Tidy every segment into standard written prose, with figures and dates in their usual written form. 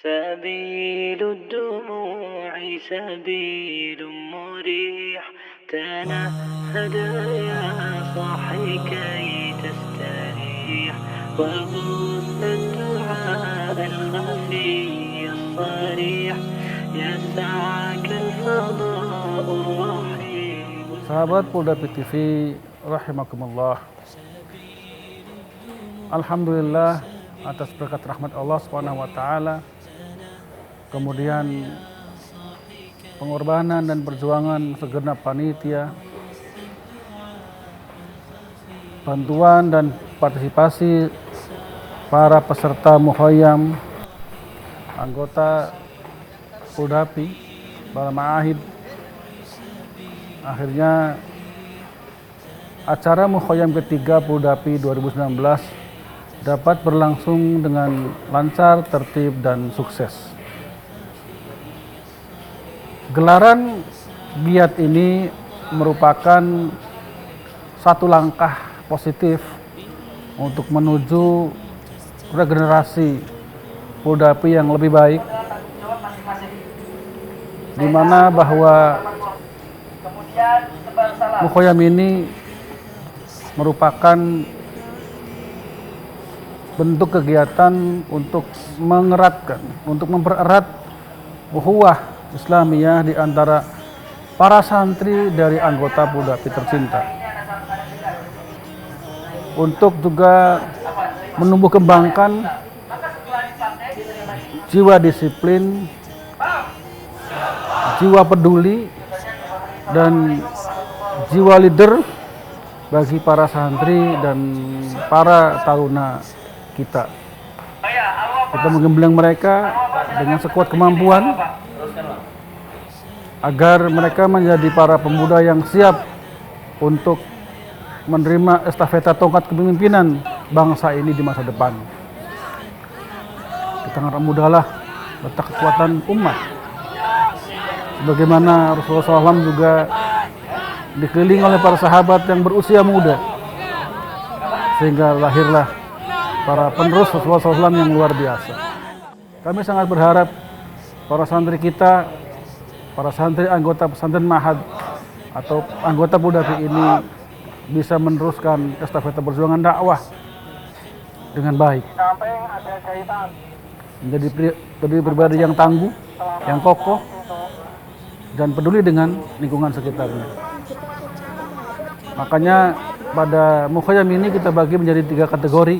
سبيل الدموع سبيل مريح تنهد يا صاحي كي تستريح وبث الدعاء الخفي الصريح يسعك الفضاء الرحيم. Sahabat Polda PTV, rahimakumullah. Alhamdulillah atas berkat rahmat Allah Subhanahu wa taala. Kemudian pengorbanan dan perjuangan segenap panitia, bantuan dan partisipasi para peserta mukhayyam, anggota Poldapi, para ma'ahid. Akhirnya acara mukhayyam ketiga Poldapi 2019 dapat berlangsung dengan lancar, tertib, dan sukses. Gelaran giat ini merupakan satu langkah positif untuk menuju regenerasi Poldapi yang lebih baik, di mana bahwa mukhayyam ini merupakan bentuk kegiatan untuk mengeratkan, untuk mempererat ukhuwah Islamiyah di antara para santri dari anggota Poldapi tercinta. Untuk juga menumbuh kembangkan jiwa disiplin, jiwa peduli, dan jiwa leader bagi para santri dan para taruna kita. Kita menggembleng mereka dengan sekuat kemampuan agar mereka menjadi para pemuda yang siap untuk menerima estafeta tongkat kepemimpinan bangsa ini di masa depan. Di tangan mudalah letak kekuatan umat. Sebagaimana Rasulullah SAW juga dikelilingi oleh para sahabat yang berusia muda, sehingga lahirlah para penerus Rasulullah SAW yang luar biasa. Kami sangat berharap para santri kita, para santri anggota pesantren Ma'had atau anggota Poldapi ini bisa meneruskan estafeta perjuangan dakwah dengan baik, menjadi pribadi yang tangguh, yang kokoh, dan peduli dengan lingkungan sekitarnya. Makanya pada mukhayyam ini kita bagi menjadi 3 kategori.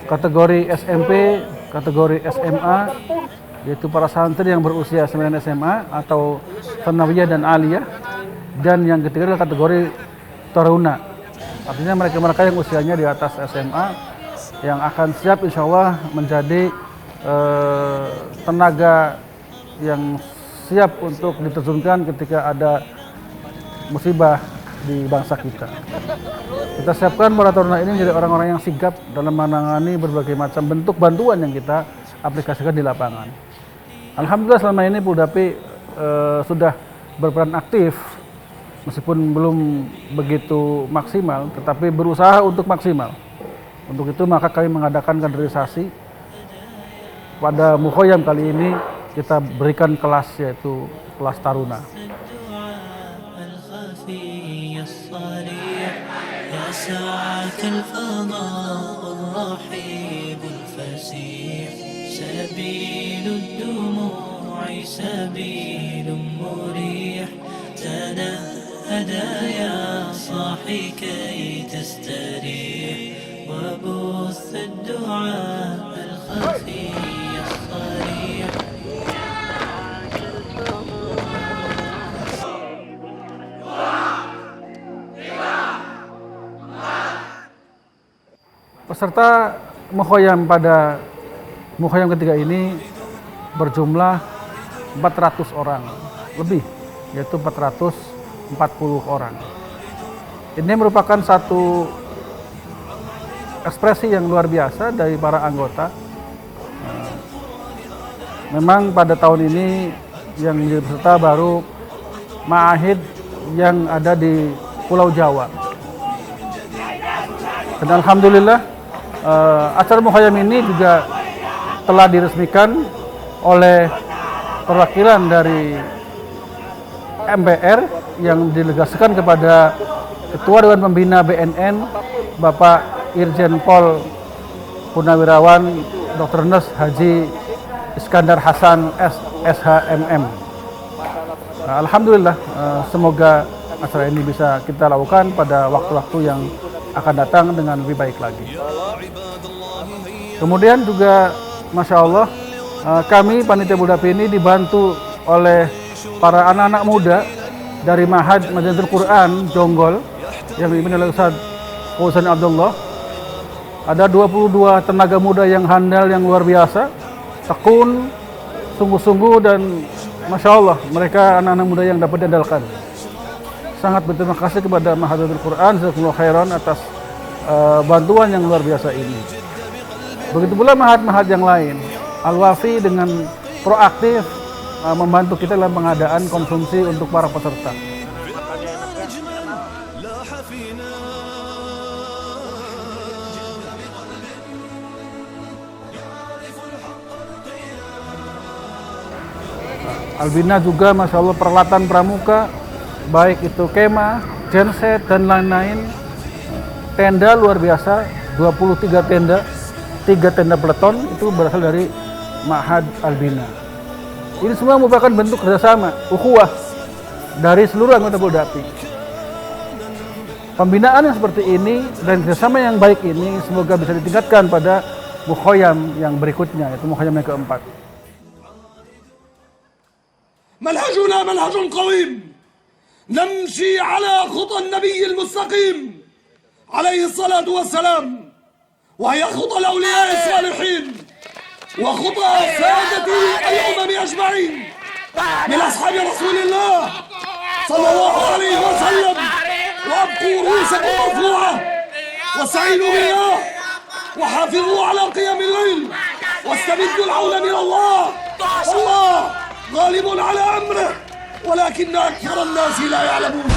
Kategori SMP, kategori SMA, yaitu para santri yang berusia 9 SMA atau Tsanawiyah dan Aliyah. Dan yang ketiga adalah kategori taruna. Artinya mereka-mereka yang usianya di atas SMA yang akan siap insya Allah menjadi tenaga yang siap untuk diterjunkan ketika ada musibah di bangsa kita. Kita siapkan para taruna ini menjadi orang-orang yang sigap dalam menangani berbagai macam bentuk bantuan yang kita aplikasikan di lapangan. Alhamdulillah selama ini Poldapi sudah berperan aktif, meskipun belum begitu maksimal, tetapi berusaha untuk maksimal. Untuk itu maka kami mengadakan kaderisasi. Pada mukhayyam kali ini kita berikan kelas, yaitu kelas taruna. يسعك الفضاء الرحيب الفسيح سبيل الدموع سبيل مريح تنهد يا صاحي كي تستريح وبث الدعاء الخفي الصريح. Peserta mukhayyam pada mukhayyam ketiga ini berjumlah 400 orang lebih, yaitu 440 orang. Ini merupakan satu ekspresi yang luar biasa dari para anggota. Memang pada tahun ini yang menjadi peserta baru ma'ahid yang ada di Pulau Jawa. Dan alhamdulillah acara mukhayyam ini juga telah diresmikan oleh perwakilan dari MPR yang didelegasikan kepada Ketua Dewan Pembina BNN Bapak Irjen Pol Purnawirawan Dr. Nes Haji Iskandar Hasan SHMM. Alhamdulillah, semoga acara ini bisa kita lakukan pada waktu-waktu yang akan datang dengan lebih baik lagi. Kemudian juga Masya Allah, kami Panitia Budapi ini dibantu oleh para anak-anak muda dari Ma'had Madinatul Quran Jonggol yang dipimpin oleh Ustaz Fauzan Abdullah. Ada 22 tenaga muda yang handal, yang luar biasa, tekun, sungguh-sungguh, dan Masya Allah, mereka anak-anak muda yang dapat diandalkan. Sangat berterima kasih kepada Ma'had Madinatul Quran jazakumullah khairan atas bantuan yang luar biasa ini. Begitu pula Ma'had-Ma'had yang lain. Al-Wafi dengan proaktif membantu kita dalam pengadaan konsumsi untuk para peserta. Albina juga Masya Allah peralatan pramuka, baik itu kemah, genset, dan lain-lain. Tenda luar biasa, 23 tenda, 3 tenda peleton, itu berasal dari Ma'had Albina. Ini semua merupakan bentuk kerjasama, ukhuwah dari seluruh anggota Budapi. Pembinaan yang seperti ini dan kerjasama yang baik ini semoga bisa ditingkatkan pada mukhoyam yang berikutnya, yaitu mukhoyam yang keempat. منهجنا منهج قويم نمشي على خطى النبي المستقيم عليه الصلاة والسلام، وهي خطى الأولياء الصالحين وخطى سادة الأمم أجمعين من أصحاب رسول الله صلى الله عليه وسلم. وأبقوا رؤوسكم مرفوعة واستعينوا بالله وحافظوا على قيام الليل واستمدوا العون من الله، الله غالب على أمره ولكن أكثر الناس لا يعلمون.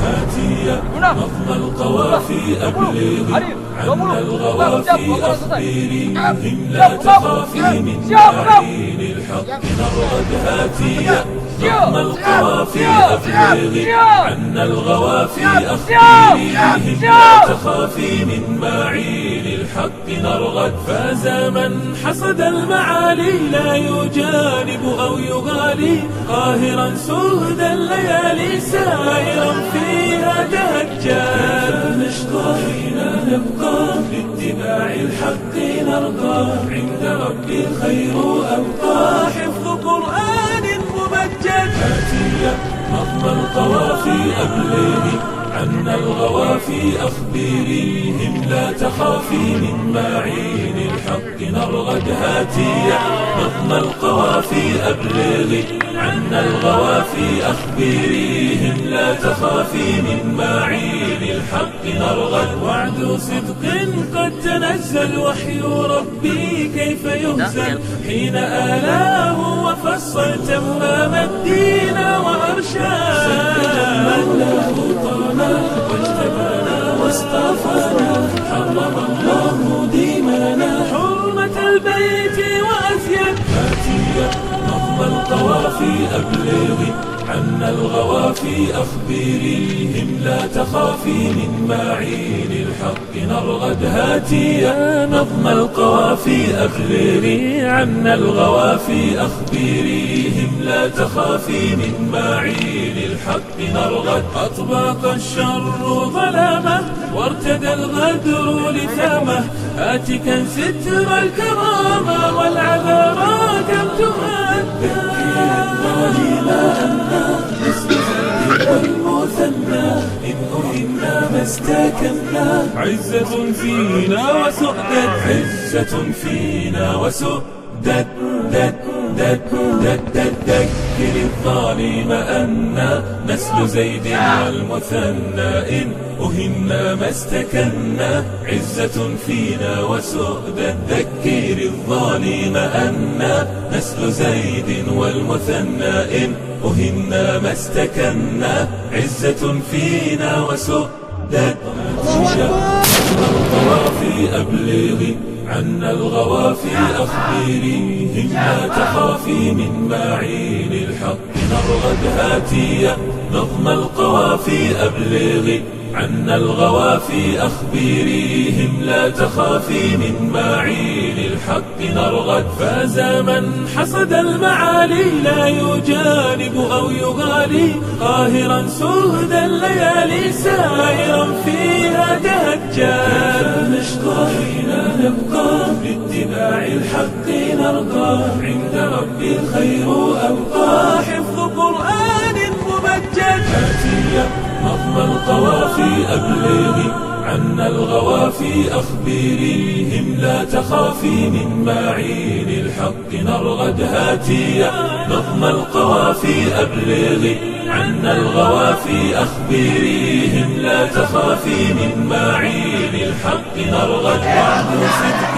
هاتية نظم القوافي أبلغي عنا الغوافي أخبري إن لا تخافي من معين الحق نرغب. هاتية نظم القوافي أبلغي عنا الغوافي أخبري إن لا تخافي من معين الحق نرغب. فاز من حصد المعالي لا يجانب أو يغالي، قاهرا سهد الليالي سائرا فيها تهجان. نشقى حين نبقى لاتباع الحق نرقى، عند ربي الخير أبقى حفظ قرآن ممجد. هاتية نظم القوافي أبلغي عنا الغوافي أخبريهم لا تخافي من معين الحق نرغد. هاتية نظم القوافي أبلغي عنا الغوافي أخبريهم لا تخافي من معين الحق نرغد. وعد صدق قد تنزل وحي ربي كيف يهزل حين آلاه وفصل تمام الدين وأرشاد. الله طالما واجتبانا واصطفانا، حرم الله ديمانا حرمة البيت وأزيد. هاتية نظم القوافي أبلغي عنا الغوافي أخبريهم لا تخافي من معين الحق نرغد. هاتية نظم القوافي أبلغي عنا الغوافي أخبريهم لا تخافي من معين الحق نرغد. أطبق الشر ظلامه وارتدى الغدر لثامه، هاتكا ستر الكرامة والعذارى كم تؤدى. والمثنى إن أهنا ما استكنا، عزة فينا وسؤدد، عزة فينا وسؤدد. ذكر الظالم أنا نسل زيد والمثنى إن أهنا ما استكنا، عزة فينا وسؤدد. ذكر الظالم أنا نسل زيد والمثنى إن أهنا ما استكنا، عزة فينا وسؤدد. القوافي أبلغي عنا الغوافي أخبريهم لا تخافي من معين الحق نرغد هاتيا نظم القوافي أبلغي عنا الغوافي أخبريهم لا تخافي من معين الحق نرغد فاز من حصد المعالي لا يجانب أو يغالي قاهرا سهد الليالي سائرا فيها تهجى كيف نشقى حين نبقى باتباع الحق نرقى عند ربي الخير أبقى حفظ قرآن ممجد هاتيا نظم القوافي أبلغي عنا الغوافي أخبريهم لا تخافي من معين الحق نرغد هاتيا نظم القوافي أبلغي عنا الغوافي أخبريهم لا تخافي من معين الحق نرغد وعد صدق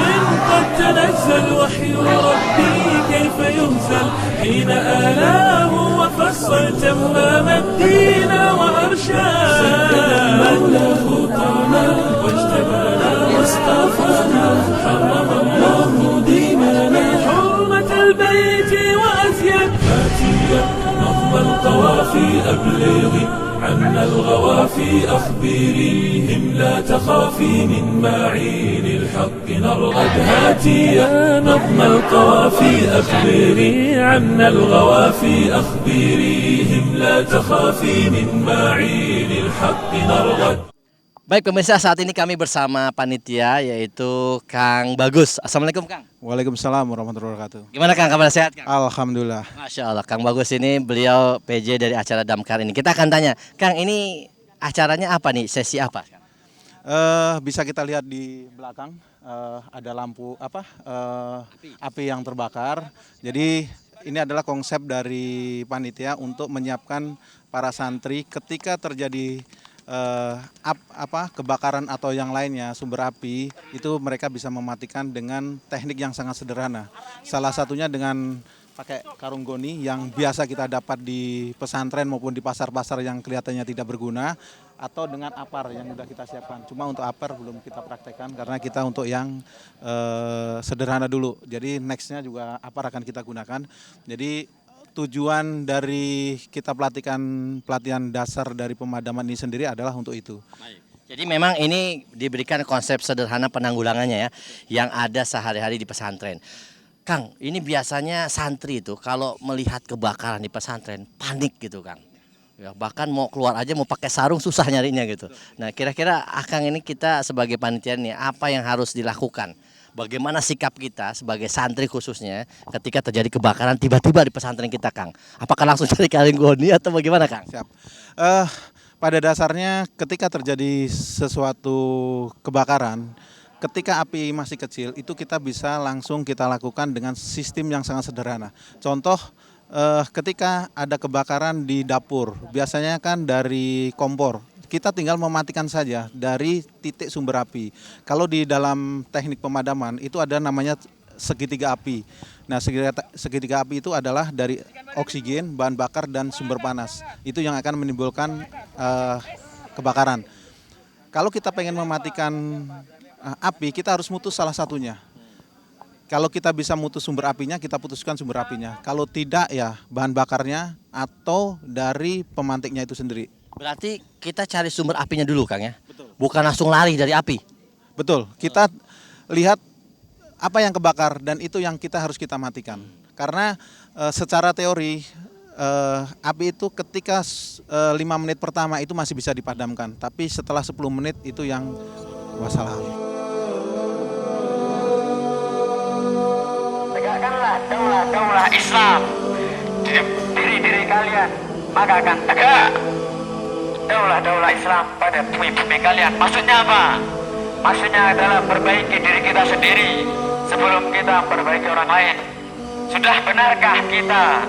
قد تنزل وحي ربي كيف يهزل حين آلاه وفصل تمام الدين وأرشاد سدد المولى خطانا واجتبانا واصطفانا حرم الله ديننا حرمة البيت وأزيد هاتيا نظم القوافي أبلغي عنا الغوافي أخبريهم لا تخافي من معين الحق نرغد هاتيا نظم القوافي أخبري عنا الغوافي أخبريهم لا تخافي من معين الحق نرغد. Baik pemirsa, saat ini kami bersama panitia yaitu Kang Bagus. Assalamualaikum Kang. Waalaikumsalam warahmatullahi wabarakatuh. Gimana Kang, kabar sehat Kang? Alhamdulillah. Masya Allah, Kang Bagus ini beliau PJ dari acara Damkar ini. Kita akan tanya, Kang ini acaranya apa nih, sesi apa? Bisa kita lihat di belakang ada lampu api yang terbakar. Jadi ini adalah konsep dari panitia untuk menyiapkan para santri ketika terjadi kebakaran atau yang lainnya sumber api itu mereka bisa mematikan dengan teknik yang sangat sederhana. Salah satunya dengan pakai karung goni yang biasa kita dapat di pesantren maupun di pasar-pasar yang kelihatannya tidak berguna, atau dengan apar yang sudah kita siapkan. Cuma untuk apar belum kita praktekkan karena kita untuk yang sederhana dulu. Jadi nextnya juga apar akan kita gunakan. Jadi tujuan dari kita pelatihan dasar dari pemadaman ini sendiri adalah untuk itu. Jadi memang ini diberikan konsep sederhana penanggulangannya ya, yang ada sehari-hari di pesantren. Kang, ini biasanya santri itu kalau melihat kebakaran di pesantren panik gitu Kang. Ya, bahkan mau keluar aja mau pakai sarung susah nyarinya gitu. Nah kira-kira Kang ini kita sebagai panitia nih apa yang harus dilakukan? Bagaimana sikap kita sebagai santri khususnya ketika terjadi kebakaran tiba-tiba di pesantren kita Kang? Apakah langsung cari karung goni atau bagaimana Kang? Siap. Pada dasarnya ketika terjadi sesuatu kebakaran, ketika api masih kecil itu kita bisa langsung kita lakukan dengan sistem yang sangat sederhana. Contoh ketika ada kebakaran di dapur, biasanya kan dari kompor. Kita tinggal mematikan saja dari titik sumber api. Kalau di dalam teknik pemadaman itu ada namanya segitiga api. Nah, segitiga api itu adalah dari oksigen, bahan bakar, dan sumber panas. Itu yang akan menimbulkan kebakaran. Kalau kita pengen mematikan api, kita harus mutus salah satunya. Kalau kita bisa mutus sumber apinya, kita putuskan sumber apinya. Kalau tidak ya bahan bakarnya atau dari pemantiknya itu sendiri. Berarti kita cari sumber apinya dulu Kang ya? Betul. Bukan langsung lari dari api? Betul, kita lihat apa yang kebakar dan itu yang kita harus kita matikan. Karena secara teori api itu ketika 5 menit pertama itu masih bisa dipadamkan. Tapi setelah 10 menit itu yang masalah. Tegakkanlah daulah Islam di diri kalian, maka akan tegak daulah Islam pada bumi kalian. Maksudnya apa? Maksudnya adalah perbaiki diri kita sendiri sebelum kita perbaiki orang lain. Sudah benarkah kita?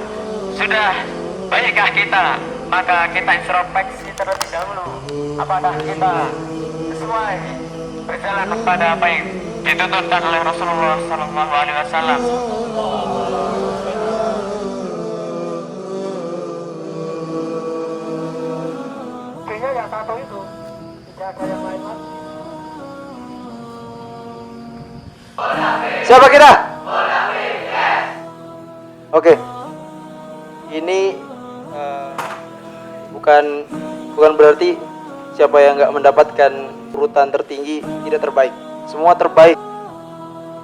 Sudah baikkah kita? Maka kita introspeksi terlebih dahulu. Apakah kita sesuai berjalan kepada apa yang dituntutkan oleh Rasulullah SAW? Yang satu itu tidak ada yang lain lagi. Siapa kita? Oke. Ini bukan berarti siapa yang nggak mendapatkan urutan tertinggi tidak terbaik. Semua terbaik.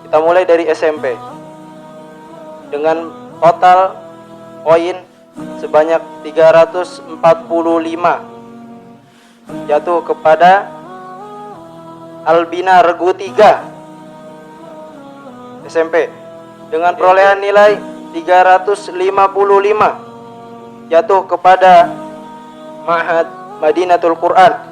Kita mulai dari SMP dengan total poin sebanyak 345 jatuh kepada Albina Regu 3 SMP dengan perolehan nilai 355 jatuh kepada Ma'had Madinatul Quran.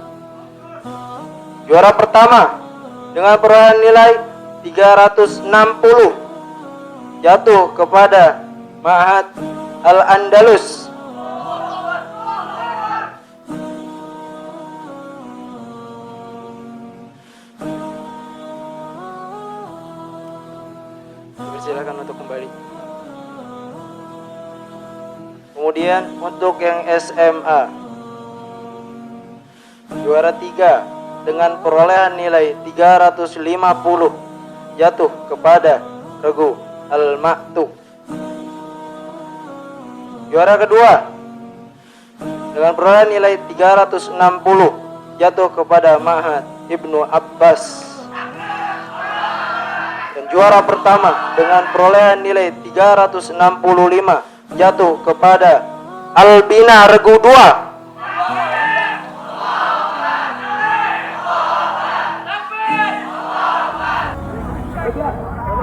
Juara pertama dengan perolehan nilai 360 jatuh kepada Ma'had Al-Andalus. Silakan untuk kembali. Kemudian untuk yang SMA, juara 3 dengan perolehan nilai 350 jatuh kepada Regu Al-Ma'tu. Juara kedua dengan perolehan nilai 360 jatuh kepada Ma'had Ibnu Abbas. Dan juara pertama dengan perolehan nilai 365 jatuh kepada Albina Regu 2.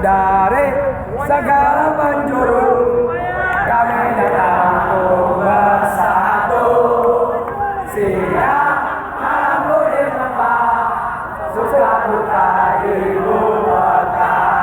Dari segala penjuru kami datang bersatu, siang malam di tempat suka duka ibu kota.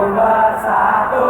Bersatu